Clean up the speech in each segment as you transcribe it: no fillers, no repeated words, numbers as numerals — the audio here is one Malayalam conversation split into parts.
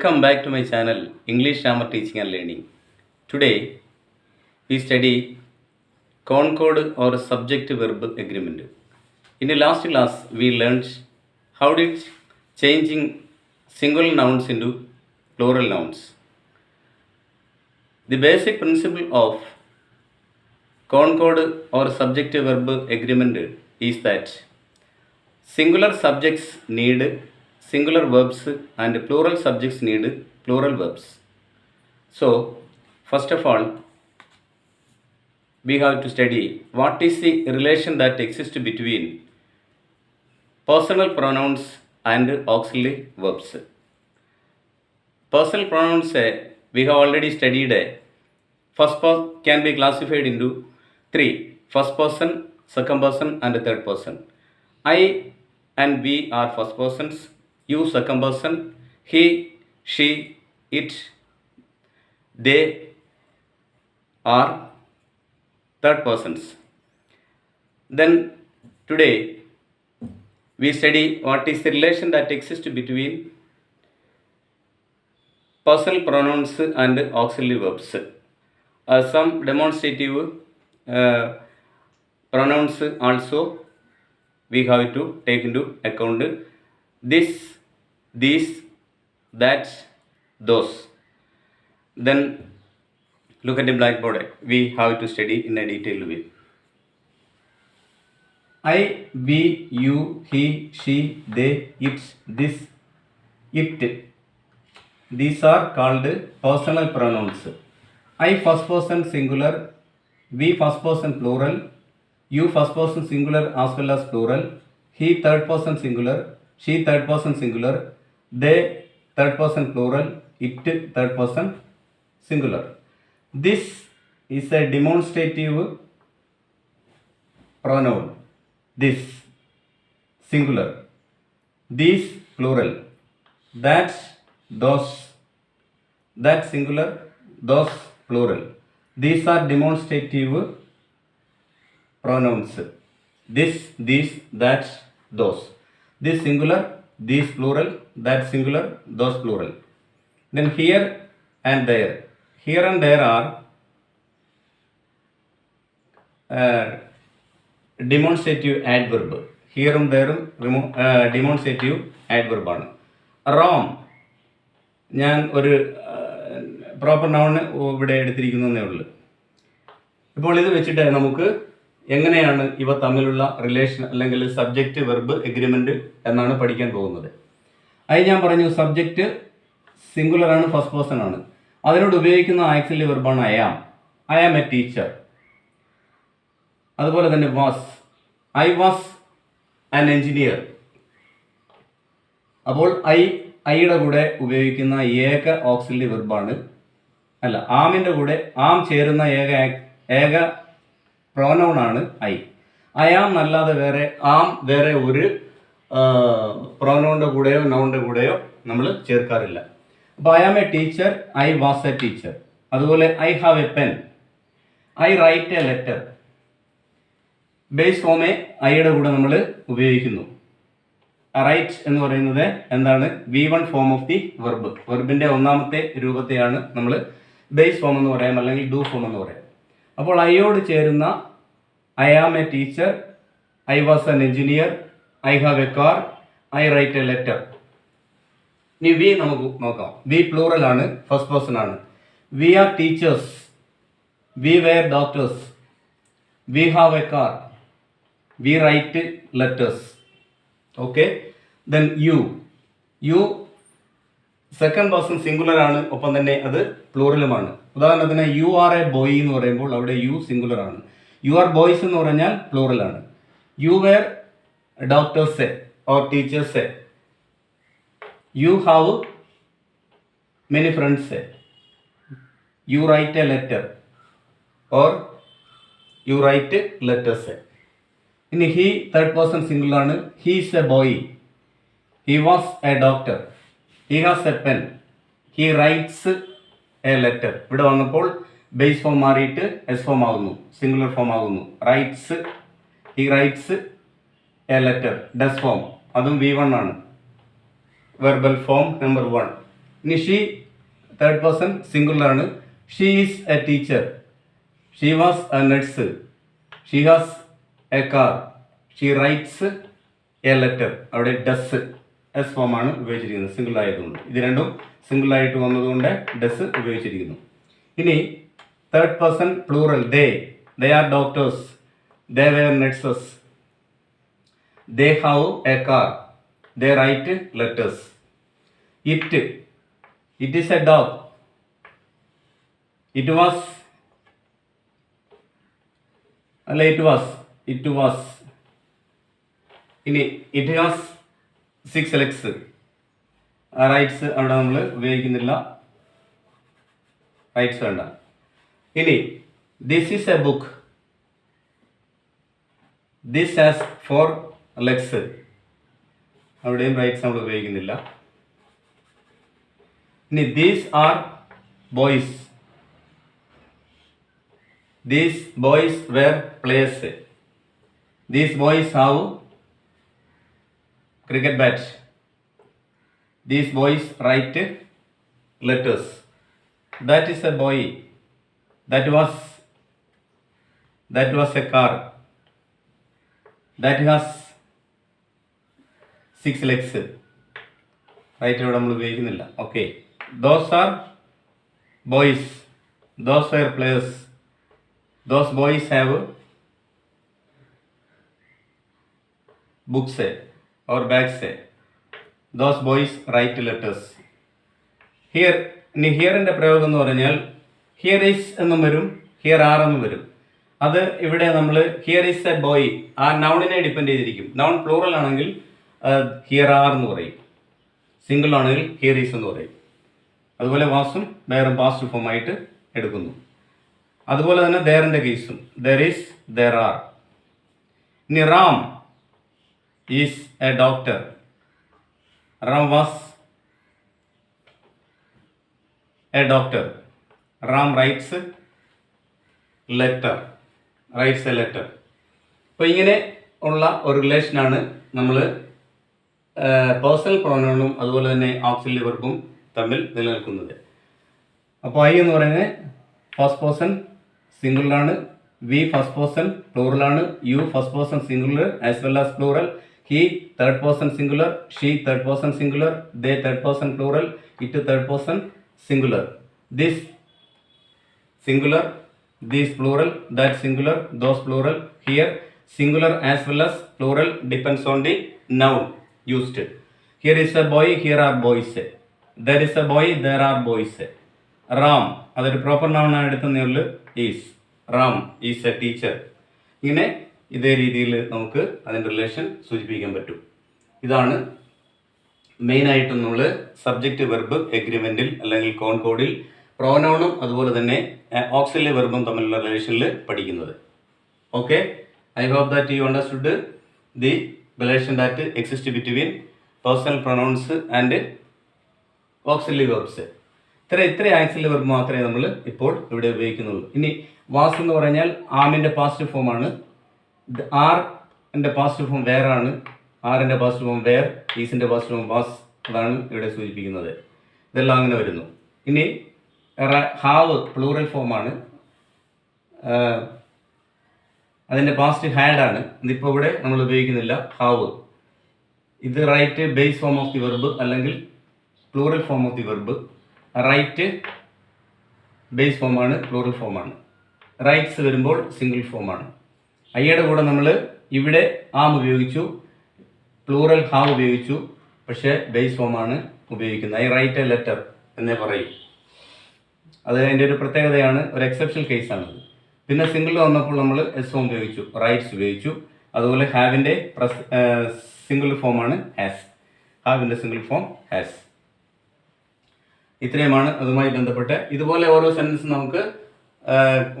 Welcome back to my channel English Grammar Teaching and Learning. Today we study concord or subject verb agreement. In the last class we learned how did changing single nouns into plural nouns. The basic principle of concord or subject verb agreement is that singular subjects need singular verbs and plural subjects need plural verbs. So, first of all, we have to study what is the relation that exists between personal pronouns and auxiliary verbs. Personal pronouns we have already studied. First person can be classified into three: first person, second person, and third person. I and we are first persons, you second person, he, she, it, they are third persons. Then today we study what is the relation that exists between personal pronouns and auxiliary verbs. Some demonstrative pronouns also we have to take into account: this, these, that, those. Then look at the blackboard. We have to study in a detailed way. I, we, you, he, she, they, it, this, it. These are called personal pronouns. I first person singular, we first person plural, you first person singular as well as plural, he third person singular, she third person singular, they third person plural, it third person singular. This is a demonstrative pronoun. This singular, these plural, that, those, that singular, those plural. These are demonstrative pronouns: this, these, that, those. This singular, these plural, that singular, those plural. Then here and there. Here and there are demonstrative adverb. Here and there demonstrative adverb ആണ്. Ram, ഞാൻ ഒരു പ്രോപ്പർ നൗൺ ഇവിടെ എടുത്തിരിക്കുന്നതേ ഉള്ളൂ. ഇപ്പോൾ ഇത് വെച്ചിട്ട് നമുക്ക് എങ്ങനെയാണ് ഇവ തമ്മിലുള്ള റിലേഷൻ അല്ലെങ്കിൽ സബ്ജക്റ്റ് വെർബ് എഗ്രിമെൻ്റ് എന്നാണ് പഠിക്കാൻ പോകുന്നത്. അത് ഞാൻ പറഞ്ഞു, സബ്ജക്റ്റ് സിംഗുലർ ആണ്, ഫസ്റ്റ് പേഴ്സൺ ആണ്. അതിനോട് ഉപയോഗിക്കുന്ന ആക്സിലറി വെർബാണ് ഐ ആം എ ടീച്ചർ. അതുപോലെ തന്നെ was, I was an engineer. അപ്പോൾ ഐയുടെ കൂടെ ഉപയോഗിക്കുന്ന ഏക ഓക്സിലറി വെർബാണ്, അല്ല, ആമിൻ്റെ കൂടെ ആം ചേരുന്ന ഏക പ്രോനൗണാണ് ഐ. ആം അല്ലാതെ വേറെ ഒരു പ്രോനൗണിൻ്റെ കൂടെയോ നൗണിൻ്റെ കൂടെയോ നമ്മൾ ചേർക്കാറില്ല. അപ്പോൾ I am a teacher, I was a teacher. അതുപോലെ I have a pen, I write a letter. Base ഫോമേ ഐയുടെ കൂടെ നമ്മൾ ഉപയോഗിക്കുന്നു. റൈറ്റ് എന്ന് പറയുന്നത് എന്താണ്? V1 form of the verb. വെർബിൻ്റെ ഒന്നാമത്തെ രൂപത്തെയാണ് നമ്മൾ ബേസ് ഫോം എന്ന് പറയാം, അല്ലെങ്കിൽ ഡു ഫോം എന്ന് പറയാം. അപ്പോൾ ഐയോട് ചേരുന്ന I am a teacher, I was an engineer, I have a car, I write a letter. ഇനി വി നമുക്ക് നോക്കാം. വി പ്ലൂറൽ ആണ്, ഫസ്റ്റ് പേഴ്സൺ ആണ്. We are teachers, we were doctors, we have a car, we write letters. Okay. Then you second person singular ആണ്, ഒപ്പം തന്നെ അത് പ്ലൂറലുമാണ്. ഉദാഹരണത്തിന് യു ആർ എ ബോയ് എന്ന് പറയുമ്പോൾ അവിടെ യു സിംഗുലർ ആണ്. യു ആർ ബോയ്സ് എന്ന് പറഞ്ഞാൽ പ്ലൂറൽ ആണ്. You were doctors or teachers, you have many friends, you write a letter or you write letters. ഇനി ഹി തേർഡ് പേഴ്സൺ സിംഗുലർ ആണ്. He is a boy, he was a doctor, he has a pen, he writes a letter. ഇവിടെ വന്നപ്പോൾ ബേസ് ഫോം മാറിയിട്ട് എസ് ഫോം ആകുന്നു, സിംഗുലർ ഫോം ആകുന്നു. Writes, he writes a letter. Does form, അതും V1 ആണ്, വെർബൽ ഫോം നമ്പർ 1. ഇനി ഷീ തേർഡ് പേഴ്സൺ സിംഗുലർ ആണ്. She is A teacher. She was A nurse. She has A car. She rights a letter. അവിടെ ഡസ് എസ് ഫോം ആണ് ഉപയോഗിച്ചിരിക്കുന്നത് സിംഗിൾ ആയതുകൊണ്ട്. ഇത് രണ്ടും സിംഗിൾ ആയിട്ട് വന്നതുകൊണ്ട് ഡസ് ഉപയോഗിച്ചിരിക്കുന്നു. ഇനി third person plural they are doctors. They were nurses. They have a car. They right letters. It is A dog. It was. ഇനി ഇറ്റ് ഹാസ് 6 legs. റൈറ്റ്സ് അവിടെ നമ്മൾ ഉപയോഗിക്കുന്നില്ല, റൈറ്റ്സ് വേണ്ട. ഇനി this is A book. This has 4 legs. അവിടെയും റൈറ്റ്സ് നമ്മൾ ഉപയോഗിക്കുന്നില്ല. ഇനി these are boys. These boys were players. These boys have cricket bat. These boys write letters. That is a boy. That was a car. That has 6 legs. Right ഇവിടെ നമ്മൾ ഉപയോഗിക്കുന്നില്ല. Okay. Those are boys. Those were players. Those boys have books or bags. Those boys write letters. Here, ഇനി ഹിയറിൻ്റെ പ്രയോഗം എന്ന് പറഞ്ഞാൽ ഹിയർ ഈസ് എന്നും വരും, ഹിയർ ആർ എന്നും വരും. അത് ഇവിടെ നമ്മൾ ഹിയർ ഈസ് എ ബോയ് ആ നൗണിനെ ഡിപ്പെൻഡ് ചെയ്തിരിക്കും. നൗൺ പ്ലൂറൽ ആണെങ്കിൽ ഹിയർ ആർ എന്ന് പറയും, സിംഗിൾ ആണെങ്കിൽ ഹിയർ ഈസ് എന്ന് പറയും. അതുപോലെ വാസും വേറും പാസ്റ്റ് ഫോം ആയിട്ട് എടുക്കുന്നു. അതുപോലെ തന്നെ ദേറിൻ്റെ കേസും ദർ ഈസ്, ദർ ആർ. ഇനി Ram is a doctor. Ram was a doctor. Ram writes letter. Writes a letter. അപ്പോൾ ഇങ്ങനെ ഉള്ള ഒരു റിലേഷനാണ് നമ്മൾ പേഴ്സണൽ പ്രൊനൗണും അതുപോലെ തന്നെ ഓക്സിലറി വെർബും തമ്മിൽ നിലനിൽക്കുന്നത്. അപ്പോൾ ഐ എന്ന് പറയുന്നത് ഫസ്റ്റ് പേഴ്സൺ സിംഗിളാണ്, വി ഫസ്റ്റ് പേഴ്സൺ പ്ലൂറലാണ്, you first person singular as well as plural, he third person singular, she third person singular, they third person plural, it third person singular, this singular, these plural, that singular, those plural. Here singular as well as plural depends on the noun used. Here is a boy, here are boys. There is a boy, there are boys. Ram, അതൊരു പ്രോപ്പർ നൗൺ എടുത്തേ ഉള്ളൂ. Is, Ram is A teacher. ഇങ്ങനെ ഇതേ രീതിയിൽ നമുക്ക് അതിൻ്റെ റിലേഷൻ സൂചിപ്പിക്കാൻ പറ്റും. ഇതാണ് മെയിനായിട്ടും നമ്മൾ സബ്ജക്റ്റ് വെർബ് എഗ്രിമെൻറ്റിൽ അല്ലെങ്കിൽ കോൺകോഡിൽ പ്രോനൗണും അതുപോലെ തന്നെ ഓക്സിലറി വെർബും തമ്മിലുള്ള റിലേഷനിൽ പഠിക്കുന്നത്. Okay, I hope that you understood the relation that exist between personal pronouns and auxiliary verbs. ഇത്ര ആക്സിലറി വെർബ് മാത്രമേ നമ്മൾ ഇപ്പോൾ ഇവിടെ ഉപയോഗിക്കുന്നുള്ളൂ. ഇനി വാസ് എന്ന് പറഞ്ഞാൽ ആമിൻ്റെ പാസ്റ്റ് ഫോമാണ്. ആറിൻ്റെ പാസ്റ്റ് ഫോം വേർ ആണ്. ആറിൻ്റെ പാസ്റ്റ് ഫോം വേർ, ഈസിൻ്റെ പാസ്റ്റ് ഫോം വാസ്. അതാണ് ഇവിടെ സൂചിപ്പിക്കുന്നത്. ഇതെല്ലാം അങ്ങനെ വരുന്നു. ഇനി ഹാവ് പ്ലൂറൽ ഫോമാണ്. അതിൻ്റെ പാസ്റ്റ് ഹാഡ് ആണ്. ഇതിപ്പോൾ ഇവിടെ നമ്മൾ ഉപയോഗിക്കുന്നില്ല ഹാവ്. ഇത് write base form of the verb അല്ലെങ്കിൽ plural form of the verb. Write base ഫോമാണ്, പ്ലൂറൽ ഫോമാണ്. റൈറ്റ്സ് വരുമ്പോൾ സിംഗിൾ ഫോമാണ്. ഐയുടെ കൂടെ നമ്മൾ ഇവിടെ ആം ഉപയോഗിച്ചു, പ്ലൂറൽ ഹാവ് ഉപയോഗിച്ചു, പക്ഷേ ബേസ് ഫോമാണ് ഉപയോഗിക്കുന്നത്. ഐ റൈറ്റ് എ ലെറ്റർ എന്നേ പറയും. അത് അതിൻ്റെ ഒരു പ്രത്യേകതയാണ്, ഒരു എക്സെപ്ഷണൽ കേസാണത്. പിന്നെ സിംഗിൾ വന്നപ്പോൾ നമ്മൾ എസ് ഫോം ഉപയോഗിച്ചു, റൈറ്റ്സ് ഉപയോഗിച്ചു. അതുപോലെ ഹാവിൻ്റെ സിംഗിൾ ഫോമാണ് ഹാസ്. ഹാവിൻ്റെ സിംഗിൾ ഫോം ഹാസ്. ഇത്രയുമാണ് അതുമായി ബന്ധപ്പെട്ട്. ഇതുപോലെ ഓരോ സെൻറ്റൻസ് നമുക്ക്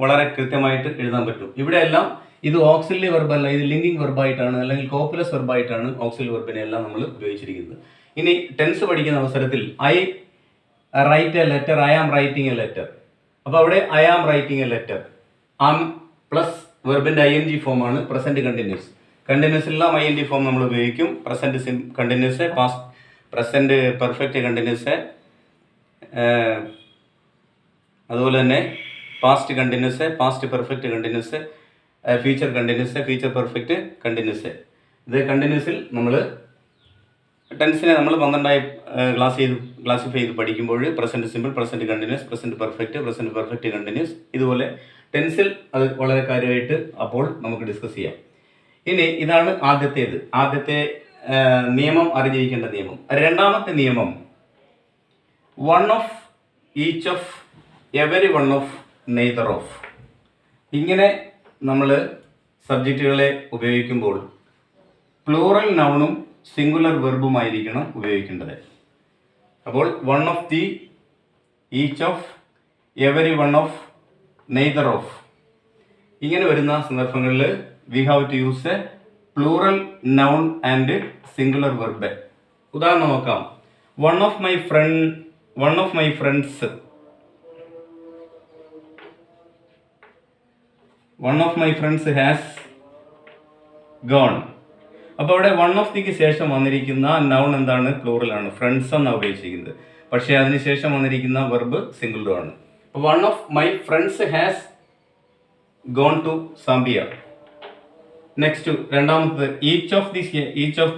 വളരെ കൃത്യമായിട്ട് എഴുതാൻ പറ്റും. ഇവിടെ എല്ലാം ഇത് ഓക്സിലറി വെർബല്ല, ഇത് ലിങ്കിങ് വെർബായിട്ടാണ് അല്ലെങ്കിൽ കോപ്പുലസ് വെർബായിട്ടാണ് ഓക്സിലറി വെർബിനെ എല്ലാം നമ്മൾ ഉപയോഗിച്ചിരിക്കുന്നത്. ഇനി ടെൻസ് പഠിക്കുന്ന അവസരത്തിൽ I write a letter, I am writing a letter. അപ്പോൾ അവിടെ I am writing a letter. Am plus വെർബിൻ്റെ ഐ എൻ ജി ഫോമാണ് പ്രസൻറ്റ് കണ്ടിന്യൂസ്. കണ്ടിന്യൂസിലെല്ലാം ഐ എൻ ജി ഫോം നമ്മൾ ഉപയോഗിക്കും. Present continuous, past present perfect continuous, അതുപോലെ തന്നെ past continuous, past perfect continuous, future continuous, future perfect continuous. ഇത് കണ്ടിന്യൂസിൽ നമ്മൾ ടെൻസിനെ നമ്മൾ 12ആയി ക്ലാസിഫൈ ചെയ്ത് പഠിക്കുമ്പോൾ present simple, present continuous, present perfect continuous, ഇതുപോലെ ടെൻസിൽ അത് വളരെ കാര്യമായിട്ട് അപ്പോൾ നമുക്ക് ഡിസ്കസ് ചെയ്യാം. ഇനി ഇതാണ് ആദ്യത്തെ നിയമം, അറിഞ്ഞിരിക്കേണ്ട നിയമം. രണ്ടാമത്തെ നിയമം, one of, each of, every one of, neither of. ഇങ്ങനെ നമ്മൾ സബ്ജക്റ്റുകളെ ഉപയോഗിക്കുമ്പോൾ പ്ലൂറൽ നൗണും സിംഗുലർ വെർബുമായിരിക്കണം ഉപയോഗിക്കേണ്ടത്. അപ്പോൾ one of the, each of, every one of, neither of, ഇങ്ങനെ വരുന്ന സന്ദർഭങ്ങളിൽ we have to use a plural noun and singular verb. ഉദാഹരണം നോക്കാം. One of my friends, one of my friends has gone. അപ്പോൾ അവിടെ വൺ ഓഫ് ദിക്ക് ശേഷം വന്നിരിക്കുന്ന നൗൺ എന്താണ്? പ്ലൂറലാണ്, ഫ്രണ്ട്സ് എന്നാണ് ഉപയോഗിച്ചിരിക്കുന്നത്. പക്ഷേ അതിനുശേഷം വന്നിരിക്കുന്ന വെർബ് സിംഗുലർ ആണ്. അപ്പോൾ one of my friends has gone to Zambia. Next രണ്ടാമത്തത്, ഈച്ച് ഓഫ്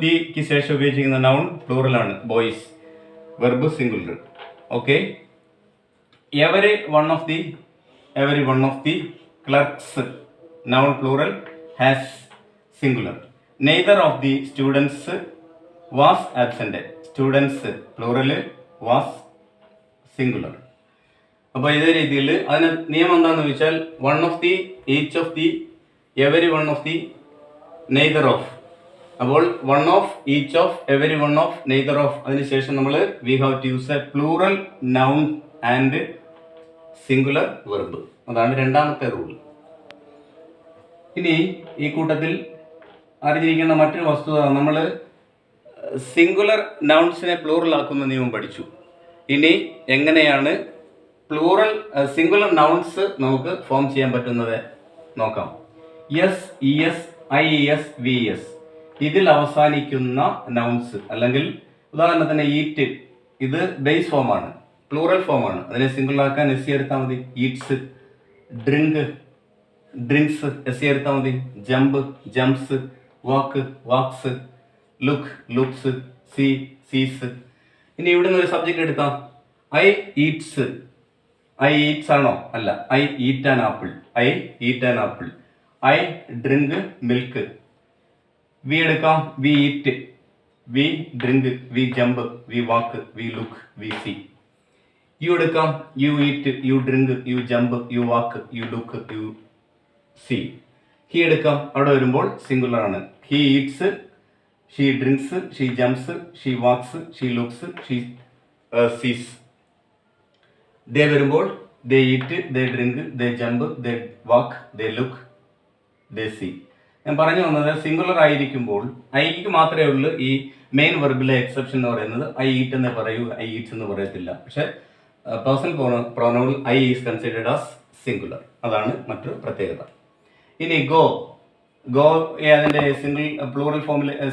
ദിക്ക് ശേഷം ഉപയോഗിച്ചിരിക്കുന്ന നൗൺ പ്ലൂറലാണ്, boys, verb singular. Okay. Every one of the clerks, noun plural, has singular. Neither of the students was absent, students plural, was singular. അപ്പോൾ ഇതേ രീതിയിൽ അതിന് നിയമം എന്താണെന്ന് ചോദിച്ചാൽ one of the, each of the, every one of the, neither of. അപ്പോൾ one of, each of, every one of, neither of, അതിനുശേഷം നമ്മൾ we have to use a plural noun and singular verb. അതാണ് രണ്ടാമത്തെ റൂൾ. ഇനി ഈ കൂട്ടത്തിൽ അറിഞ്ഞിരിക്കേണ്ട മറ്റൊരു വസ്തുത, നമ്മൾ സിംഗുലർ നൗൺസിനെ പ്ലൂറൽ ആക്കുന്ന നിയമം പഠിച്ചു. ഇനി എങ്ങനെയാണ് പ്ലൂറൽ സിംഗുലർ നൗൺസ് നമുക്ക് ഫോം ചെയ്യാൻ പറ്റുന്നത് നോക്കാം. S, E S, I S, V S, ഇതിൽ അവസാനിക്കുന്ന നൗൺസ്, അല്ലെങ്കിൽ ഉദാഹരണത്തിന് ഈറ്റ്, ഇത് ബേസ് ഫോമാണ്, പ്ലൂറൽ ഫോമാണ്. അതിനെ സിംഗിൾ ആക്കാൻ എസ് എടുത്താൽ മതി. ഈറ്റ്സ്, ഡ്രിങ്ക്, ഡ്രിങ്ക്സ്, എസ് എടുത്താൽ മതി. ജമ്പ്, ജംപ്സ്, വാക്ക്, വാക്സ്, ലുക്ക്, ലുക്സ്, സീ, സീസ്. ഇനി ഇവിടെ നിന്ന് ഒരു സബ്ജക്റ്റ് എടുത്താൽ ഐ ഈറ്റ്സ്. ഐ ഈറ്റ്സ് ആണോ? അല്ല. I eat an apple. I eat an apple. I drink milk. We എടുക്കാം. We eat, we drink, we jump, we walk, we look, we see. You എടുക്കാം. You eat, you drink, you jump, you walk, you look, you see. He എടുക്കാം. അവിടെ വരുമ്പോൾ സിംഗുലർ ആണ്. He eats, she drinks, she jumps, she walks, she looks, she sees. They വരുമ്പോൾ they eat, they drink, they jump, they walk, they look, they see. ഞാൻ പറഞ്ഞു വന്നത് സിംഗുലർ ആയിരിക്കുമ്പോൾ ഐക്ക് മാത്രമേ ഉള്ളൂ ഈ മെയിൻ വെർബിലെ എക്സെപ്ഷൻ എന്ന് പറയുന്നത്. ഐ ഈറ്റ് എന്നേ പറയൂ, ഐ ഈറ്റ്സ് എന്ന് പറയത്തില്ല. പക്ഷെ personal pronoun I is considered as singular. അതാണ് മറ്റൊരു പ്രത്യേകത. ഇനി ഗോ, ഗോ അതിൻ്റെ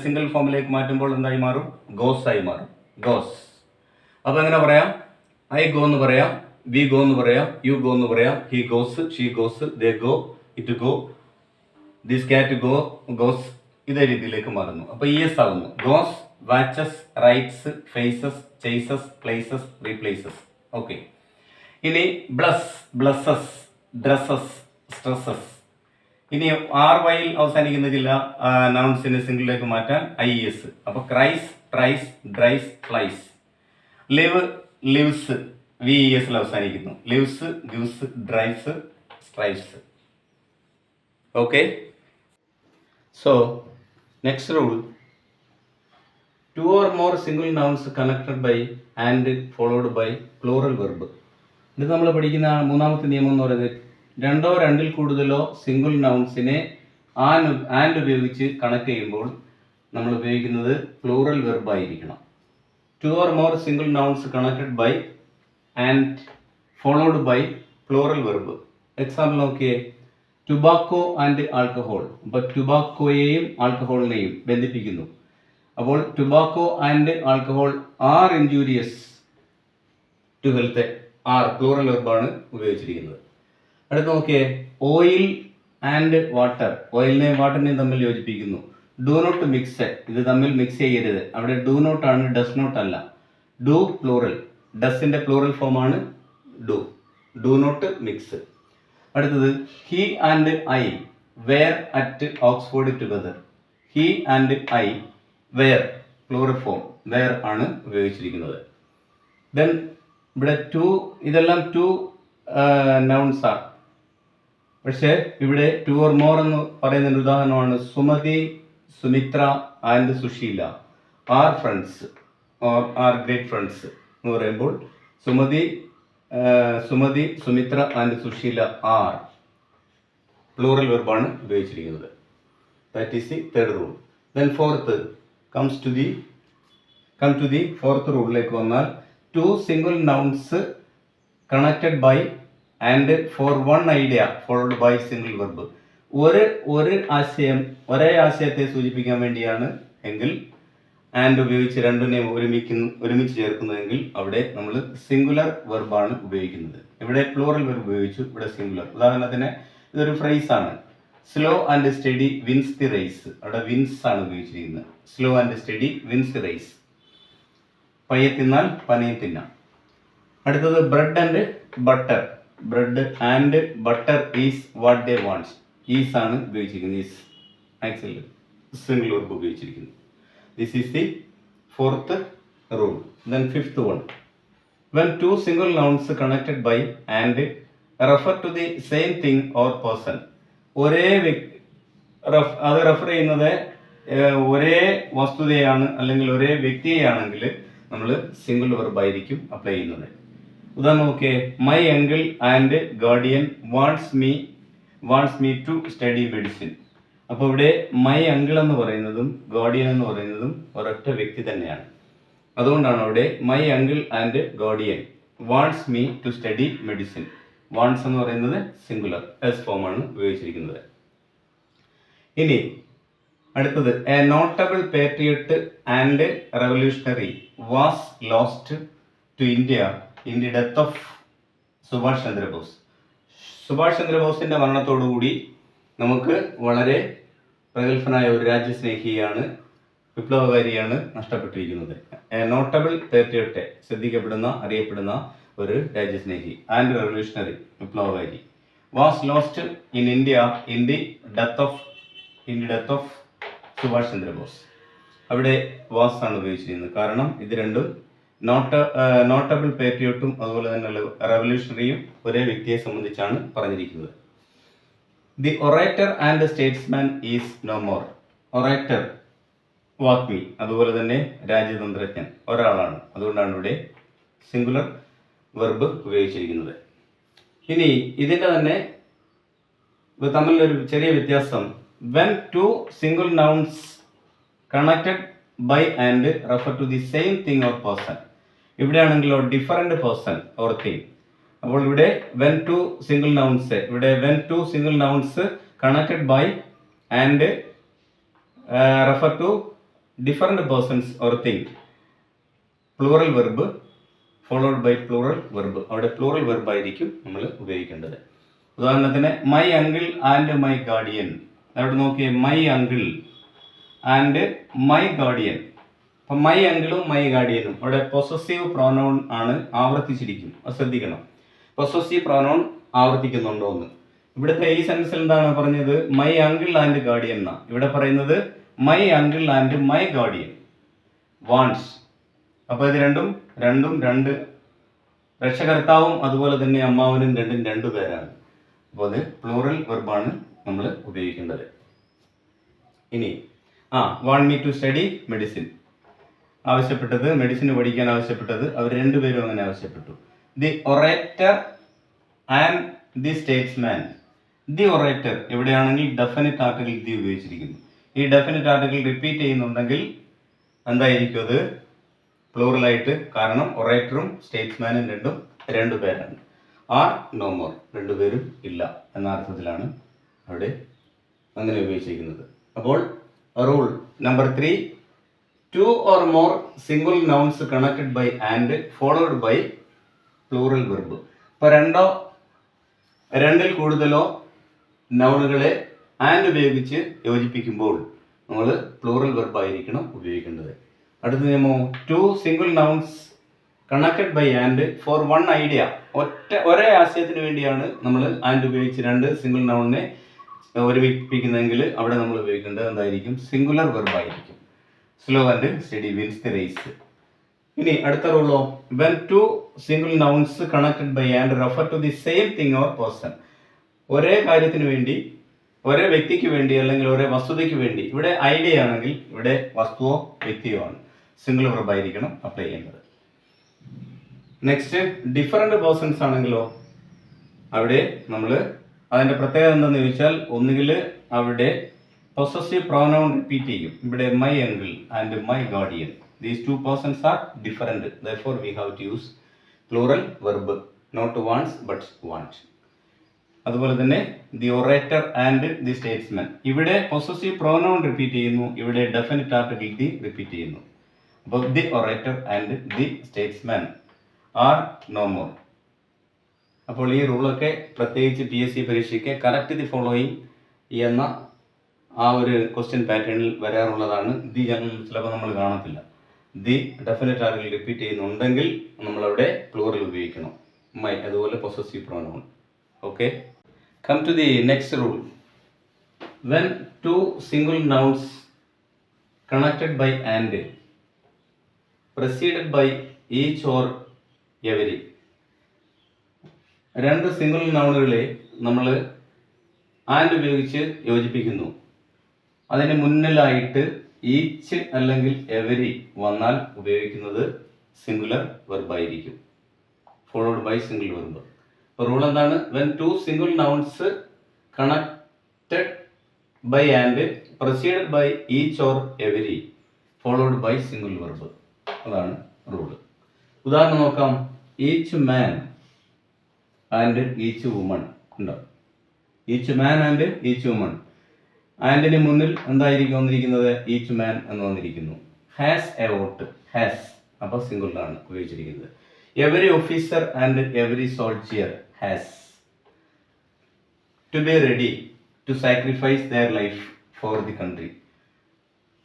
സിംഗിൾ ഫോമിലേക്ക് മാറ്റുമ്പോൾ എന്തായി മാറും? ഗോസ് ആയി മാറും. ഗോസ്. അപ്പോൾ എങ്ങനെ പറയാം? ഐ ഗോ എന്ന് പറയാം, വി ഗോ എന്ന് പറയാം, യു ഗോ എന്ന് പറയാം, he goes, she goes, they go, it go, this cat goes. ഇതേ രീതിയിലേക്ക് മാറുന്നു. അപ്പോൾ ഇ എസ് ആകുന്നു. Goes, watches, writes, faces, chases, places, replaces. Okay. ഇനി ബ്ലസ്, ബ്ലസ്സസ്, ഡ്രസ്സസ്, സ്ട്രെസ്സസ്. ഇനി ആർ വൈയിൽ അവസാനിക്കുന്ന ചില നൗൺസിനെ സിംഗിളിലേക്ക് മാറ്റാൻ ഐ എസ്. അപ്പോൾ cries, tries, dries, flies. Live, lives, V എസിൽ അവസാനിക്കുന്നു. Lives, gives, drives, strives. Okay. So, next rule, two or more single nouns connected by and followed by plural verb. ഇത് നമ്മൾ പഠിക്കുന്ന മൂന്നാമത്തെ നിയമം എന്ന് പറയുന്നത് രണ്ടോ രണ്ടിൽ കൂടുതലോ സിംഗിൾ നൗൺസിനെ ആൻഡ് ഉപയോഗിച്ച് കണക്ട് ചെയ്യുമ്പോൾ നമ്മൾ ഉപയോഗിക്കുന്നത് പ്ലൂറൽ വെർബ് ആയിരിക്കണം. Two or more single nouns connected by and followed by plural verb. Example നോക്കിയേ. Tobacco and alcohol. അപ്പോൾ ടുബാക്കോയെയും ആൽക്കഹോളിനെയും ബന്ധിപ്പിക്കുന്നു. അപ്പോൾ tobacco and alcohol are injurious to health are plural വെർബാണ് ഉപയോഗിച്ചിരിക്കുന്നത്. അടുത്ത് നോക്കിയേ, ഓയിൽ ആൻഡ് വാട്ടർ, ഓയിലിനെയും വാട്ടറിനെയും തമ്മിൽ യോജിപ്പിക്കുന്നു. ഡു നോട്ട് മിക്സ്, ഇത് തമ്മിൽ മിക്സ് ചെയ്യരുത്. അവിടെ ഡു നോട്ട് ആണ്, ഡസ് നോട്ട് അല്ല. ഡു പ്ലൂറൽ, ഡസിന്റെ പ്ലൂറൽ ഫോം ആണ് ഡു. Do not mix. അടുത്തത്, he and I were at Oxford together. He and I were plural form were ആണ് ഉപയോഗിച്ചിരിക്കുന്നത്. ദെൻ ഇവിടെ ടു, ഇതെല്ലാം ടു നൗൺസ് ആണ്. പക്ഷേ ഇവിടെ ടു ഓർ മോർ എന്ന് പറയുന്ന ഉദാഹരണമാണ് Sumathi, Sumitra and Sushila are friends or are great friends എന്ന് പറയുമ്പോൾ Sumathi, Sumitra and Sushila are plural വെർബാണ് ഉപയോഗിച്ചിരിക്കുന്നത്. That is the third rule. Then fourth come to the fourth റൂളിലേക്ക് വന്നാൽ, two single nouns connected by and for one idea followed by single verb. ഒരേ ആശയത്തെ സൂചിപ്പിക്കാൻ വേണ്ടിയാണ് എങ്കിൽ ആൻഡ് ഉപയോഗിച്ച് രണ്ടിനെയും ഒരുമിച്ച് ചേർക്കുന്നതെങ്കിൽ അവിടെ നമ്മൾ സിംഗുലർ വെർബാണ് ഉപയോഗിക്കുന്നത്. ഇവിടെ പ്ലൂറൽ വെർബ് ഉപയോഗിച്ചു, ഇവിടെ സിംഗുലർ. ഉദാഹരണത്തിന് ഇതൊരു ഫ്രേസ് ആണ്, slow and steady wins the race. അവിടെ വിൻസ് ആണ് ഉപയോഗിച്ചിരിക്കുന്നത്. Slow and steady wins the race. പയ്യെ തിന്നാൽ പനയെ തിന്നാം. അടുത്തത് bread and butter. Bread and butter is what they wants. Is ആണ് ഉപയോഗിച്ചിരിക്കുന്നത്. ഈസ് ആക്ച്വലി സിംഗിൾ വെർബ് ഉപയോഗിച്ചിരിക്കുന്നത്. This is the fourth rule. Then fifth one, when two single nouns connected by and refer to the same thing or person. അത് റെഫർ ചെയ്യുന്നത് ഒരേ വസ്തുതയാണ് അല്ലെങ്കിൽ ഒരേ വ്യക്തിയെയാണെങ്കിൽ നമ്മൾ സിംഗിൾ വെർബ് ആയിരിക്കും അപ്ലൈ ചെയ്യുന്നത്. ഉദാഹരണം നോക്കിയേ, my uncle and guardian wants me to study medicine. അപ്പോൾ ഇവിടെ മൈ അങ്കിൾ എന്ന് പറയുന്നതും ഗാർഡിയൻ എന്ന് പറയുന്നതും ഒരൊറ്റ വ്യക്തി തന്നെയാണ്. അതുകൊണ്ടാണ് അവിടെ my uncle and guardian wants me to study medicine. Wants എന്ന് പറയുന്നത് സിംഗുലർ എസ് ഫോം ആണ് ഉപയോഗിച്ചിരിക്കുന്നത്. ഇനി അടുത്തത്, a notable patriot and revolutionary was lost to India in the death of Subhash Chandra Bose. Subhash ചന്ദ്രബോസിന്റെ മരണത്തോടുകൂടി നമുക്ക് വളരെ പ്രഗത്ഭനായ ഒരു രാജ്യസ്നേഹിയാണ്, വിപ്ലവകാരിയാണ് നഷ്ടപ്പെട്ടിരിക്കുന്നത്. എ നോട്ടബിൾ പാട്രിയറ്റ്, അറിയപ്പെടുന്ന ഒരു രാജ്യസ്നേഹി, ആൻഡ് റെവല്യൂഷണറി വിപ്ലവകാരി, was lost in India in the death of Subhash Chandra Bose. അവിടെ വാസ് ആണ് ഉപയോഗിച്ചിരിക്കുന്നത്. കാരണം ഇത് രണ്ടും നോട്ടബിൾ പാട്രിയോട്ടും അതുപോലെ തന്നെ റെവല്യൂഷണറിയും ഒരേ വ്യക്തിയെ സംബന്ധിച്ചാണ് പറഞ്ഞിരിക്കുന്നത്. The orator and statesman is no more. Orator വാഗ്മി, അതുപോലെ തന്നെ രാജ്യതന്ത്രജ്ഞൻ ഒരാളാണ്. അതുകൊണ്ടാണ് ഇവിടെ സിംഗുലർ വെർബ് ഉപയോഗിച്ചിരിക്കുന്നത്. ഇനി ഇതിൻ്റെ തന്നെ തമ്മിലൊരു ചെറിയ വ്യത്യാസം, when two single nouns connected by and refer to the same thing or person. ഇവിടെയാണെങ്കിലോ ഡിഫറൻറ്റ് പേഴ്സൺ ഓർ തിങ്. അപ്പോൾ ഇവിടെ when two single nouns connected by and refer to different persons or thing, plural verb followed by plural verb. അവിടെ പ്ലൂറൽ വെർബ് ആയിരിക്കും നമ്മൾ ഉപയോഗിക്കേണ്ടത്. ഉദാഹരണത്തിന് my uncle and my guardian. അവിടെ നോക്കിയേ, my uncle and my guardian. അപ്പം മൈ അങ്കിളും മൈ ഗാർഡിയനും അവിടെ പൊസസീവ് പ്രോനൗൺ ആണ് ആവർത്തിച്ചിരിക്കും. ശ്രദ്ധിക്കണം, പൊസസീവ് പ്രോനൗൺ ആവർത്തിക്കുന്നുണ്ടോ എന്ന്. ഇവിടുത്തെ ഈ സെൻസിൽ എന്താണ് പറഞ്ഞത്? മൈ അങ്കിൾ ആൻഡ് ഗാർഡിയൻ എന്നാ. ഇവിടെ പറയുന്നത് my uncle and my guardian wants. അപ്പോൾ ഇത് രണ്ടും രണ്ട് രക്ഷകർത്താവും അതുപോലെ തന്നെ അമ്മാവനും രണ്ടു പേരാണ്. അപ്പോൾ അത് പ്ലൂറൽ വെർബാണ് നമ്മൾ ഉപയോഗിക്കേണ്ടത്. ഇനി want me to study medicine ആവശ്യപ്പെട്ടത്, മെഡിസിന് പഠിക്കാൻ ആവശ്യപ്പെട്ടത് അവർ രണ്ടുപേരും അങ്ങനെ ആവശ്യപ്പെട്ടു. The orator and the statesman. The orator എവിടെയാണെങ്കിൽ ഡെഫിനിറ്റ് ആർട്ടിക്കിൾ ദി ഉപയോഗിച്ചിരിക്കുന്നു. ഈ ഡെഫിനിറ്റ് ആർട്ടിക്കിൾ റിപ്പീറ്റ് ചെയ്യുന്നുണ്ടെങ്കിൽ എന്തായിരിക്കും? അത് പ്ലൂറലായിട്ട്. കാരണം ഒറേറ്ററും സ്റ്റേറ്റ്സ്മാനും രണ്ടു പേരാണ്. ആർ നോ മോർ, രണ്ടുപേരും ഇല്ല എന്ന അർത്ഥത്തിലാണ് അവിടെ അങ്ങനെ ഉപയോഗിച്ചിരിക്കുന്നത്. അപ്പോൾ rule number 3, 2 or more single nouns connected by and followed by plural verb. ഇപ്പോൾ രണ്ടിൽ കൂടുതലോ നൗണുകളെ ആൻഡ് ഉപയോഗിച്ച് യോജിപ്പിക്കുമ്പോൾ നമ്മൾ പ്ലൂറൽ വെർബ് ആയിരിക്കണം ഉപയോഗിക്കേണ്ടത്. അടുത്ത നിയമം, 2 single nouns connected by and for 1 idea. ഒരേ ആശയത്തിന് വേണ്ടിയാണ് നമ്മൾ ആൻഡ് ഉപയോഗിച്ച് 2 സിംഗിൾ നൗണിനെ ഒരുമിപ്പിക്കുന്നതെങ്കിൽ അവിടെ നമ്മൾ ഉപയോഗിക്കേണ്ടത് എന്തായിരിക്കും? സിംഗുലർ വെർബ് ആയിരിക്കും. Slow and steady wins the race. ഇനി അടുത്ത റൂളോ, when 2 single nouns connected by and refer to the same thing or person. ഒരേ കാര്യത്തിന് വേണ്ടി, ഒരേ വ്യക്തിക്ക് വേണ്ടി അല്ലെങ്കിൽ ഒരേ വസ്തുതയ്ക്ക് വേണ്ടി, ഇവിടെ ഐഡിയ ആണെങ്കിൽ ഇവിടെ വസ്തുവോ വ്യക്തിയോ ആണ്, സിംഗുലർ വെർബ് ആയിരിക്കണം അപ്ലൈ ചെയ്യേണ്ടത്. നെക്സ്റ്റ്, ഡിഫറെന്റ് പേഴ്സൺസ് ആണെങ്കിലോ അവിടെ നമ്മൾ അതിന്റെ പ്രത്യേകത എന്താണെന്ന് ചോദിച്ചാൽ, ഒന്നുകിൽ അവിടെ പൊസസീവ് പ്രോനൗൺ റിപ്പീറ്റ് ചെയ്യും. ഇവിടെ my uncle and my guardian, these 2 persons are different, therefore we have to use plural verb, not once but once. അതുപോലെ തന്നെ the orator and the statesman, ഇവിടെ പൊസസീവ് പ്രോനൗൺ റിപ്പീറ്റ് ചെയ്യുന്നു, ഇവിടെ ഡെഫിനിറ്റ് ആർട്ടിക്കിൾ ദി റിപ്പീറ്റ് ചെയ്യുന്നു. അപ്പോൾ the orator and the statesman are no more. അപ്പോൾ ഈ റൂളൊക്കെ പ്രത്യേകിച്ച് PSC പരീക്ഷയ്ക്ക് കറക്റ്റ് ദി ഫോളോയിങ് എന്ന ആ ഒരു ക്വസ്റ്റ്യൻ പാറ്റേണിൽ വരാറുള്ളതാണ്. ദി ചിലപ്പോൾ നമ്മൾ കാണത്തില്ല. ദി ഡെഫിനറ്റ് ആർട്ടിക്കിൾ റിപ്പീറ്റ് ചെയ്യുന്നുണ്ടെങ്കിൽ നമ്മളവിടെ പ്ലൂറൽ ഉപയോഗിക്കണം, മൈ, അതുപോലെ possessive pronoun. Okay, come to the next rule. When 2 single nouns connected by and preceded by each or every. 2 single നൗണുകളെ നമ്മൾ ആൻഡ് ഉപയോഗിച്ച് യോജിപ്പിക്കുന്നു. അതിന് മുന്നിലായിട്ട് ഈച്ച് അല്ലെങ്കിൽ എവരി വന്നാൽ ഉപയോഗിക്കുന്നത് സിംഗുലർ വെർബ് ആയിരിക്കും, ഫോളോഡ് ബൈ സിംഗിൾ വെർബ്. അപ്പോൾ റൂൾ എന്താണ്? When 2 single nouns connected by and preceded by each or every followed by single verb. അതാണ് റൂള്. ഉദാഹരണം നോക്കാം. Each man and each woman ഉണ്ടോ? Each man and each woman. ആൻഡിന് മുന്നിൽ എന്തായിരിക്കും വന്നിരിക്കുന്നത്? ഈച്ച് മാൻ എന്ന് വന്നിരിക്കുന്നു. ഹാസ് എ വോട്ട്, ഹാസ്, അപ്പോൾ സിംഗിളാണ് ഉപയോഗിച്ചിരിക്കുന്നത്. Every officer and every soldier has. To be ready to sacrifice their life for the country.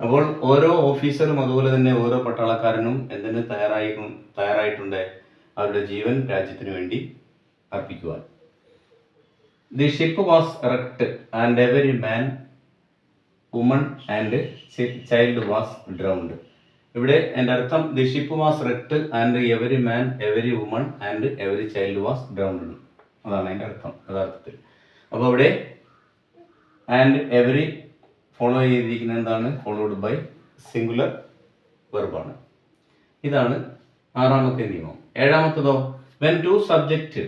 അപ്പോൾ ഓരോ ഓഫീസറും അതുപോലെ തന്നെ ഓരോ പട്ടാളക്കാരനും എന്തിന് തയ്യാറായിട്ടുണ്ട്? അവരുടെ ജീവൻ രാജ്യത്തിന് വേണ്ടി അർപ്പിക്കുവാൻ. The ship was wrecked and every man, woman and child was drowned. ഇവിടെ എൻ്റെ അർത്ഥം the ship was wrecked and every man, every woman and every child was drowned. അതാണ് അതിൻ്റെ അർത്ഥം യഥാർത്ഥത്തിൽ. അപ്പോൾ അവിടെ ആൻഡ് എവരി ഫോളോ ചെയ്തിരിക്കുന്നത് എന്താണ്? ഫോളോഡ് ബൈ സിംഗുലർ വെർബാണ്. ഇതാണ് 6ാമത്തെ നിയമം. 7ാമത്തതോ, when 2 subject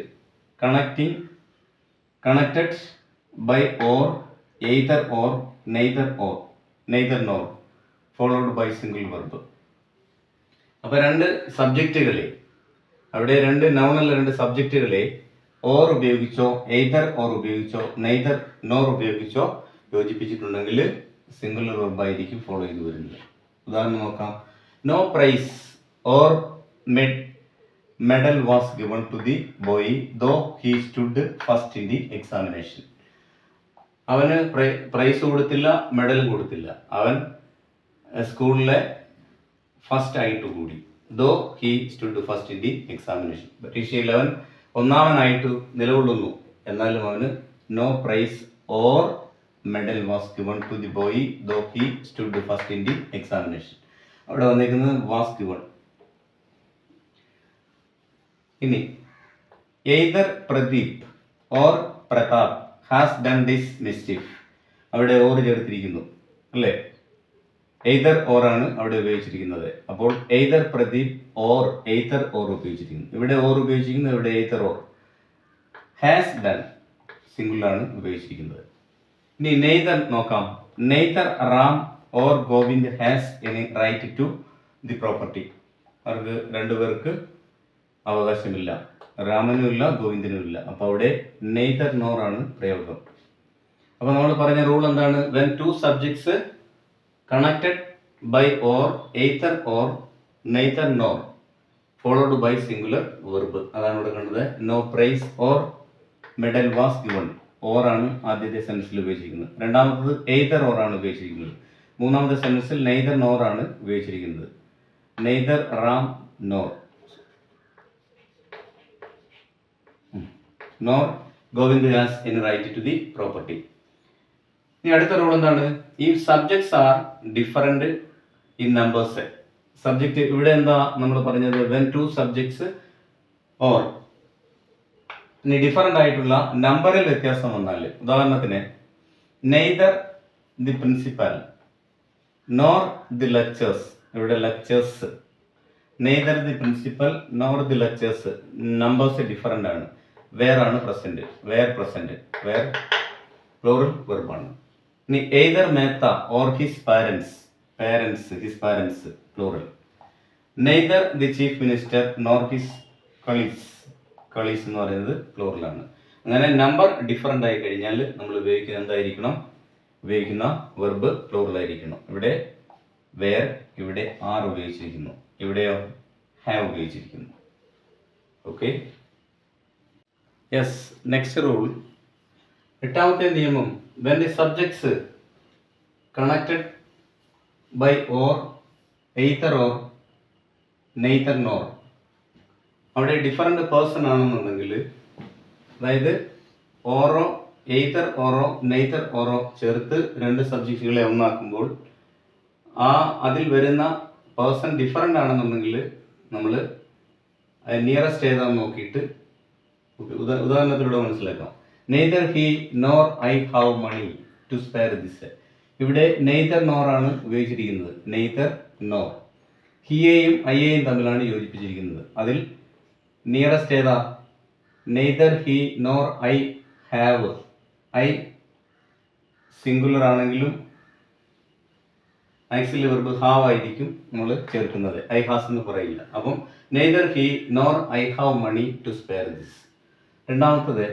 connected by or either or neither nor followed by single verb. അപ്പോൾ 2 സബ്ജക്റ്റുകളെ, അവിടെ 2 നൗണല്ല 2 സബ്ജക്റ്റുകളെ ഓർ ഉപയോഗിച്ചോ എയ്തർ ഓർ ഉപയോഗിച്ചോ നെയ്തർ നോർ ഉപയോഗിച്ചോ യോജിപ്പിച്ചിട്ടുണ്ടെങ്കിൽ സിംഗുലർ വെർബ് ആയിരിക്കും ഫോളോ ചെയ്ത് വരുന്നത്. ഉദാഹരണം നോക്കാം. No prize or medal was given to the boy though he stood first in the examination. അവന് പ്രൈസ് കൊടുത്തില്ല, മെഡലും കൊടുത്തില്ല, അവൻ സ്കൂളിലെ ഫസ്റ്റ് ആയിട്ട് കൂടി. Though he stood first in the examination. പരീക്ഷയിൽ അവൻ ഒന്നാമനായിട്ട് നിലകൊള്ളുന്നു, എന്നാലും അവന് no prize or medal was given to the boy though he stood first in the examination. അവിടെ വന്നിരിക്കുന്നത് വാസ് ഗിവൺ. ഇനി either Pradeep or Pratap has done this mistake. അവിടെ ഓർ ചേർത്തിരിക്കുന്നു അല്ലേ? എയ്തർ ഓർ ആണ് അവിടെ ഉപയോഗിച്ചിരിക്കുന്നത്. അപ്പോൾ either Pradeep or either or ഉപയോഗിച്ചിരിക്കുന്നു. ഇവിടെ ഓർ ഉപയോഗിച്ചിരിക്കുന്നത്, ഇവിടെ എയ്തർ ഓർ. ഹാസ് ഡൺ സിംഗിളാണ് ഉപയോഗിച്ചിരിക്കുന്നത്. ഇനി നെയ്തർ നോക്കാം. Neither Ram or Govind has any right to the property. അവർക്ക് 2 പേർക്ക് അവകാശമില്ല, രാമനും ഇല്ല ഗോവിന്ദനും ഇല്ല. അപ്പോൾ അവിടെ നെയ്തർ നോർ ആണ് പ്രയോഗം. അപ്പോൾ നമ്മൾ പറഞ്ഞ റൂൾ എന്താണ്? When 2 subjects connected by or either or neither nor followed by singular verb. അതാണ് ഇവിടെ കണ്ടത്. No prize or medal was given. Or ആണ് ആദ്യത്തെ സെൻസിൽ ഉപയോഗിച്ചിരിക്കുന്നത്. രണ്ടാമത്തത് എയ്തർ ഓർ ആണ് ഉപയോഗിച്ചിരിക്കുന്നത്. മൂന്നാമത്തെ സെൻസിൽ നെയ്തർ നോർ ആണ് ഉപയോഗിച്ചിരിക്കുന്നത്. Neither Ram nor nor Govind has any right to the property. ഇനി അടുത്ത റൂൾ എന്താണ്? ഈ subjects are different in numbers. Subject ഇവിടെ എന്താ നമ്മൾ പറഞ്ഞത്? വെൻ ടു സബ്ജക്ട്സ് ഓർ ഇനി ഡിഫറൻ്റ് ആയിട്ടുള്ള നമ്പറിൽ വ്യത്യാസം വന്നാൽ, ഉദാഹരണത്തിന് neither the principal nor the lecturers. ഇവിടെ lecturers, neither the principal nor the lecturers, numbers different ആണ്. വേർ ആണ് present, were present, were plural വെർബാണ്. ഇനി either Mehta or his parents, parents his parents plural. Neither the chief minister nor his colleagues, colleagues എന്ന് പറയുന്നത് പ്ലൂറലാണ്. അങ്ങനെ നമ്പർ ഡിഫറൻ്റ് ആയി കഴിഞ്ഞാൽ നമ്മൾ ഉപയോഗിക്കുന്ന എന്തായിരിക്കണം? ഉപയോഗിക്കുന്ന വെർബ് പ്ലൂറൽ ആയിരിക്കണം. ഇവിടെ വേർ, ഇവിടെ ആർ ഉപയോഗിച്ചിരിക്കുന്നു, ഇവിടെയോ ഹാവ് ഉപയോഗിച്ചിരിക്കുന്നു. Okay, yes. നെക്സ്റ്റ് റൂൾ, എട്ടാമത്തെ നിയമം. When the subjects connected by or, either or, neither nor, അവിടെ ഡിഫറൻറ്റ് പേഴ്സൺ ആണെന്നുണ്ടെങ്കിൽ, അതായത് ഓറോ, എയ്തർ ഓറോ, നെയ്തർ ഓറോ ചേർത്ത് രണ്ട് സബ്ജക്റ്റുകളെ ഒന്നാക്കുമ്പോൾ അതിൽ വരുന്ന പേഴ്സൺ ഡിഫറൻ്റ് ആണെന്നുണ്ടെങ്കിൽ നമ്മൾ നിയറസ്റ്റ് ഏതാണെന്ന് നോക്കിയിട്ട് ഉദാഹരണത്തിലൂടെ മനസ്സിലാക്കാം. Neither he nor I have money to spare this. ഇവിടെ നെയ്തർ നോർ ആണ് ഉപയോഗിച്ചിരിക്കുന്നത്. നെയ്തർ നോർ, ഹിയെയും ഐയെയും തമ്മിലാണ് യോജിപ്പിച്ചിരിക്കുന്നത്. അതിൽ നിയറസ്റ്റ് ഏതാ? Neither he nor I have. I singular ആണെങ്കിലും ആക്സിലറി വെർബ് ഹാവ് ആയിരിക്കും നമ്മൾ ചേർക്കുന്നത്. ഐ ഹാസ് എന്ന് പറയില്ല. അപ്പം neither he nor I have money to spare this. രണ്ടാമത്തത്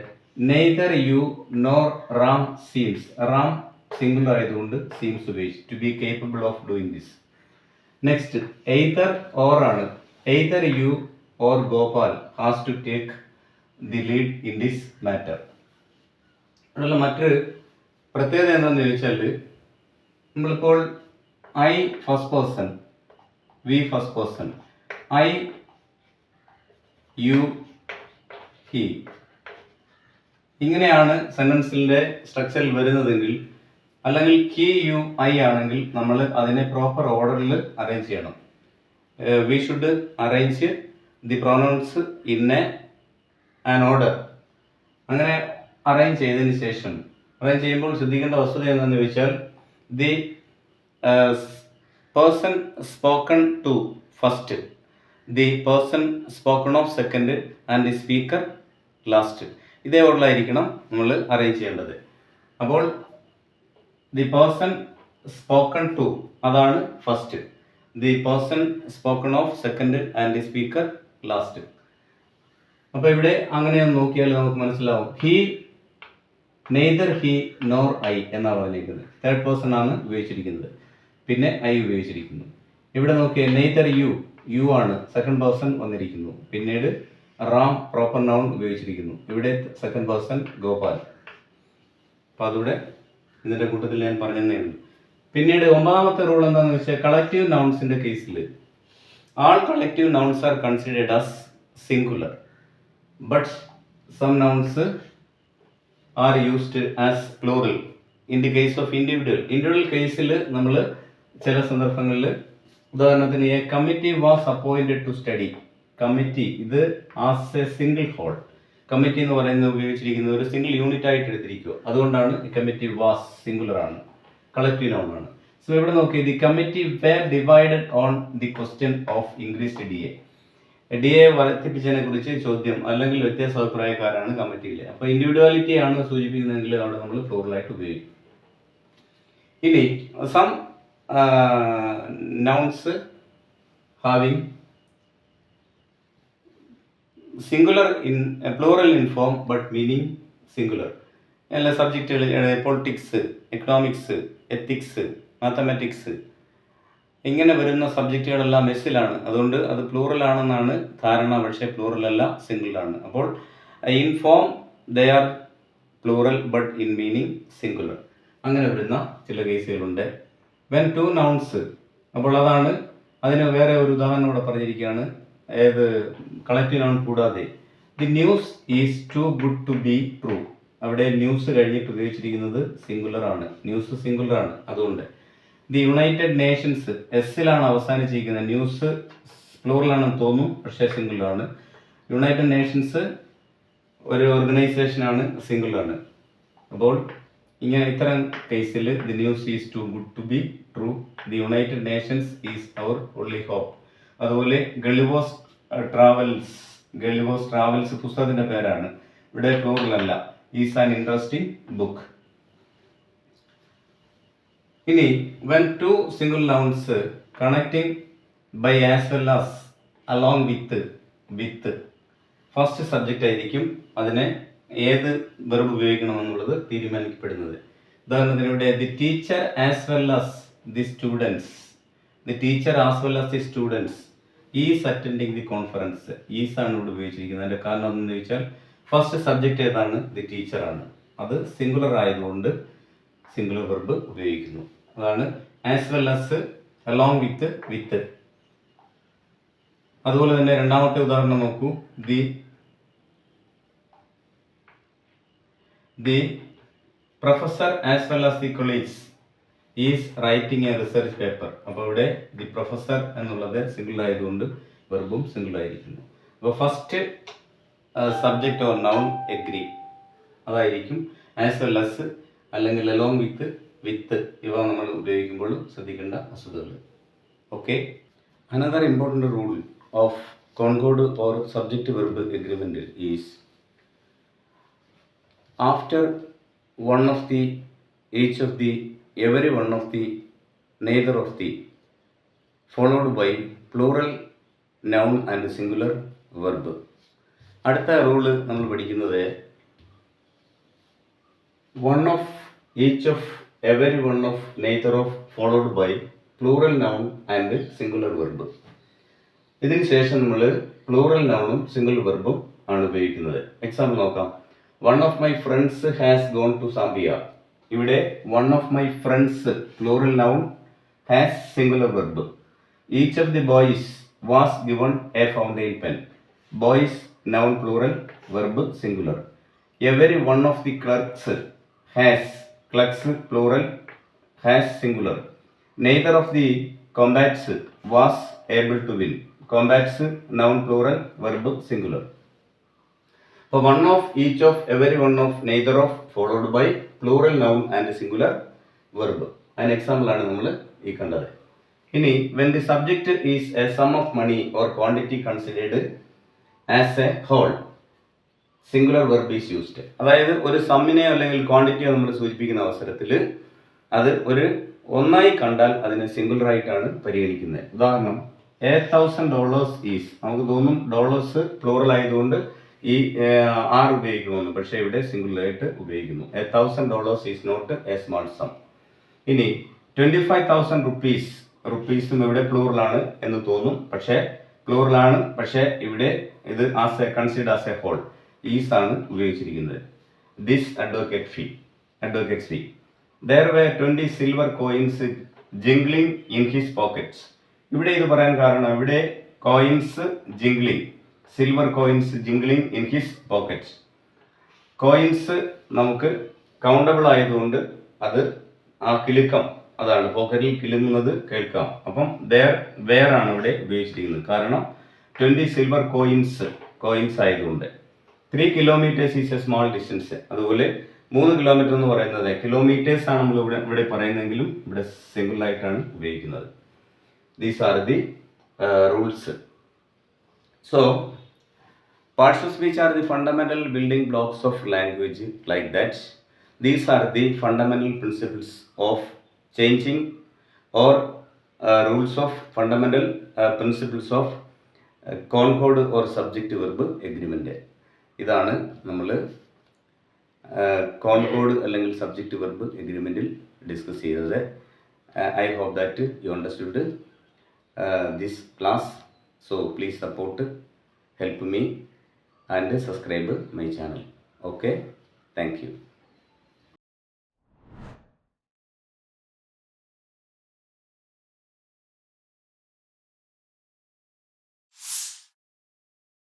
neither you nor Ram seems. Ram singular ആയതുകൊണ്ട് സീംസ് ഉപയോഗിച്ച്, to be capable of doing this. Next either or ആണ്. Either you or Gopal has to take the lead in this matter. അതിനുള്ള മറ്റൊരു പ്രത്യേകത എന്താണെന്ന് ചോദിച്ചാൽ, നമ്മളിപ്പോൾ I first person, we first person, I you he, ഇങ്ങനെയാണ് സെൻറ്റൻസിൻ്റെ സ്ട്രക്ചറിൽ വരുന്നതെങ്കിൽ, അല്ലെങ്കിൽ ഹി യു ഐ ആണെങ്കിൽ നമ്മൾ അതിനെ പ്രോപ്പർ ഓർഡറിൽ അറേഞ്ച് ചെയ്യണം. We should arrange the pronouns in an order. അങ്ങനെ അറേഞ്ച് ചെയ്തതിന് ശേഷം, അറേഞ്ച് ചെയ്യുമ്പോൾ ശ്രദ്ധിക്കേണ്ട വസ്തുത എന്താണെന്ന് ചോദിച്ചാൽ, the person spoken to first, the person spoken of second and the speaker last. ഇതേ ഓർഡറിലായിരിക്കണം നമ്മൾ അറേഞ്ച് ചെയ്യേണ്ടത്. അപ്പോൾ ദി പേഴ്സൺ സ്പോക്കൺ ടു അതാണ് first, the person spoken of second and the speaker last. അപ്പോൾ ഇവിടെ അങ്ങനെയൊന്ന് നോക്കിയാൽ നമുക്ക് മനസ്സിലാവും. He, neither he nor I എന്നാണ് പറഞ്ഞിരിക്കുന്നത്. തേർഡ് പേഴ്സൺ ആണ് ഉപയോഗിച്ചിരിക്കുന്നത്. പിന്നെ ഐ ഉപയോഗിച്ചിരിക്കുന്നു. ഇവിടെ നോക്കിയാൽ നെയ്തർ യു, യു ആണ് സെക്കൻഡ് പേഴ്സൺ വന്നിരിക്കുന്നു. പിന്നീട് റാം പ്രോപ്പർ നൗൺ ഉപയോഗിച്ചിരിക്കുന്നു. ഇവിടെ സെക്കൻഡ് പേഴ്സൺ ഗോപാൽ. അപ്പോൾ അതിവിടെ ഇതിൻ്റെ കൂട്ടത്തിൽ ഞാൻ പറഞ്ഞതേ ഉള്ളൂ. പിന്നീട് ഒമ്പതാമത്തെ റൂൾ എന്താണെന്ന് വെച്ചാൽ, കളക്റ്റീവ് നൗൺസിൻ്റെ കേസിൽ all collective nouns are considered as singular, but some nouns are used as plural in the case of individual. Individual കേസിൽ നമ്മൾ ചില സന്ദർഭങ്ങളിൽ, ഉദാഹരണത്തിന് a committee was appointed to study. Committee ഇത് as a single whole, committee എന്ന് പറയുന്നത് ഉപയോഗിച്ചിരിക്കുന്നത് ഒരു സിംഗിൾ യൂണിറ്റ് ആയിട്ട് എടുത്തിരിക്കുക. അതുകൊണ്ടാണ് കമ്മിറ്റി വാസ് സിംഗുലർ ആണ്, കളക്റ്റീവ് നൗൺ ആണ്. സോ ഇവിടെ നോക്കി, the committee were divided on the question of increased D A. D A വർദ്ധിപ്പിച്ചതിനെ കുറിച്ച് ചോദ്യം അല്ലെങ്കിൽ വ്യത്യാസ അഭിപ്രായക്കാരാണ് കമ്മിറ്റിയിൽ. അപ്പോൾ ഇൻഡിവിജ്വാലിറ്റി ആണ് സൂചിപ്പിക്കുന്നതെങ്കിൽ അവിടെ നമ്മൾ പ്ലൂറലായിട്ട് ഉപയോഗിക്കും. ഇനി some nouns having singular in plural in form but meaning singular. എല്ലാ സബ്ജക്റ്റുകൾ, പൊളിറ്റിക്സ്, എക്കണോമിക്സ്, എത്തിക്സ്, മാത്തമാറ്റിക്സ്, ഇങ്ങനെ വരുന്ന സബ്ജക്റ്റുകളെല്ലാം എസ്സിലാണ്. അതുകൊണ്ട് അത് പ്ലൂറലാണെന്നാണ് ധാരണ. പക്ഷേ പ്ലൂറലല്ല, സിംഗിളാണ്. അപ്പോൾ in form they are plural but in meaning singular. അങ്ങനെ വരുന്ന ചില കേസുകളുണ്ട്. വെൻ ടു നൗൺസ്, അപ്പോൾ അതാണ് അതിന് വേറെ ഒരു ഉദാഹരണം ഇവിടെ പറഞ്ഞിരിക്കുകയാണ്. ഏത് കളക്റ്റീവ് നൗൺ കൂടാതെ. The news is too good to be true. അവിടെ ന്യൂസ് കഴിഞ്ഞിട്ട് ഉപയോഗിച്ചിരിക്കുന്നത് സിംഗുലർ ആണ്. ന്യൂസ് സിംഗുലർ ആണ്. അതുകൊണ്ട് ദി യുണൈറ്റഡ് നേഷൻസ് എസ്സിലാണ് അവസാനിച്ചിരിക്കുന്നത്. ന്യൂസ് പ്ലൂറലാണെന്ന് തോന്നും, പക്ഷേ സിംഗുലർ ആണ്. യുണൈറ്റഡ് നേഷൻസ് ഒരു ഓർഗനൈസേഷനാണ്, സിംഗിൾ ആണ്. അപ്പോൾ ഇങ്ങനെ ഇത്തരം കേസിൽ the news is too good to be true, the United Nations is our only hope. അതുപോലെ ഗളിവോസ് ട്രാവൽസ് പുസ്തകത്തിന്റെ പേരാണ്, ഇവിടെ പ്ലൂറൽ അല്ല. Is an interesting book. ഇനി when two single nouns connecting by as well as along with first subject ആയിരിക്കും അതിനെ ഏത് വെർബ് ഉപയോഗിക്കണമെന്നുള്ളത് തീരുമാനിക്കപ്പെടുന്നത്. ഉദാഹരണത്തിന് ഇവിടെ the teacher as well as the students, is attending the conference. Is ആണ് ഇവിടെ ഉപയോഗിച്ചിരിക്കുന്നത്. അതിന്റെ കാരണം എന്താണെന്ന് ചോദിച്ചാൽ ഫസ്റ്റ് സബ്ജക്റ്റ് ഏതാണ്? ദി ടീച്ചർ ആണ്. അത് സിംഗുലർ ആയതുകൊണ്ട് സിംഗുലർ വെർബ് ഉപയോഗിക്കുന്നു. അതാണ് ആസ് വെൽ ആസ്, അലോങ് വിത്ത്. അതുപോലെ തന്നെ രണ്ടാമത്തെ ഉദാഹരണം നോക്കൂ. The professor as well as the colleagues is writing A research paper. അപ്പോൾ ഇവിടെ ദി പ്രൊഫസർ എന്നുള്ളത് സിംഗിൾ ആയതുകൊണ്ട് വെർബും സിംഗിൾ ആയിരിക്കുന്നു. അപ്പോൾ first subject or noun agree, അതായിരിക്കും ആസ് വെൽ ആസ് അല്ലെങ്കിൽ അലോങ് വിത്ത് ഇവ നമ്മൾ ഉപയോഗിക്കുമ്പോൾ ശ്രദ്ധിക്കേണ്ട വസ്തുതകൾ. Okay. Another important rule of concord or subject verb agreement is after one of the, each of the, every one of the, neither of the, followed by plural noun and singular verb. അടുത്ത റൂള് നമ്മൾ പഠിക്കുന്നത് one of, each of, every one of, neither of, followed by plural noun and singular verb. ഇതിന് ശേഷം നമ്മൾ പ്ലൂറൽ നൗണും സിംഗിൾ വെർബും ആണ് ഉപയോഗിക്കുന്നത്. എക്സാമ്പിൾ നോക്കാം. One of my friends has gone to Zambia. ഇവിടെ one of my friends plural noun has singular verb. Each of the boys was given a fountain pen. Boys noun plural, verb singular. Every one of the clerks has, clerks plural, has singular. Neither of the combats was able to win. Combats noun plural, verb singular. So one of, each of, every one of, neither of, followed by plural noun and singular verb. An example ആണ് നമ്മൾ ഈ കണ്ടത്. ഇനി when the subject is a sum of money or quantity considered as a whole, singular verb is used. അതായത് ഒരു സമ്മിനെ അല്ലെങ്കിൽ ക്വാണ്ടിറ്റിയെ നമ്മൾ സൂചിപ്പിക്കുന്ന അവസരത്തിൽ അത് ഒരു ഒന്നായി കണ്ടാൽ അതിനെ സിംഗുലർ ആയിട്ടാണ് പരിഗണിക്കുന്നത്. ഉദാഹരണം $1,000 ഈസ്, നമുക്ക് തോന്നും ഡോളേഴ്സ് പ്ലൂറൽ ആയതുകൊണ്ട് ഈ ആർ ഉപയോഗിക്കണമെന്ന്, പക്ഷേ ഇവിടെ സിംഗിൾ ആയിട്ട് ഉപയോഗിക്കുന്നു. $1,000 is not a small sum. ഇനി 25,000 റുപ്പീസ്, റുപ്പീസും ഇവിടെ പ്ലൂറലാണ് എന്ന് തോന്നും, പക്ഷേ പ്ലൂറലാണ്, പക്ഷേ ഇവിടെ ഇത് as a consider as a whole is ആണ് ഉപയോഗിച്ചിരിക്കുന്നത്. This advocate fee. There were 20 silver coins jingling in his pockets. ഇവിടെ ഇത് പറയാൻ കാരണം ഇവിടെ coins jingling, silver coins jingling in his pockets. Coins നമുക്ക് കൗണ്ടബിൾ ആയതുകൊണ്ട് അത് ആ കിലുക്കം, അതാണ് പോക്കറ്റിൽ കിലുങ്ങുന്നത് കേൾക്കാം. അപ്പം വേർ ആണ് ഇവിടെ ഉപയോഗിച്ചിരിക്കുന്നത്, കാരണം 20 സിൽവർ കോയിൻസ് ആയതുകൊണ്ട്. 3 kilometres is A small distance. അതുപോലെ 3 കിലോമീറ്റർ എന്ന് പറയുന്നത് കിലോമീറ്റേഴ്സ് ആണ് നമ്മൾ ഇവിടെ പറയുന്നതെങ്കിലും ഇവിടെ സിംഗിൾ ആയിട്ടാണ് ഉപയോഗിക്കുന്നത്. These are the rules. So parts of speech are the fundamental building blocks of language, like that. These are the fundamental principles of changing or rules of fundamental principles of concord or subject verb agreement. ഇതാണ് നമ്മൾ കോൺകോഡ് അല്ലെങ്കിൽ സബ്ജക്റ്റ് വെർബ് എഗ്രിമെൻറ്റിൽ ഡിസ്കസ് ചെയ്തത്. I hope that you understood. this class. So please support, help me and subscribe my channel. Okay, thank you.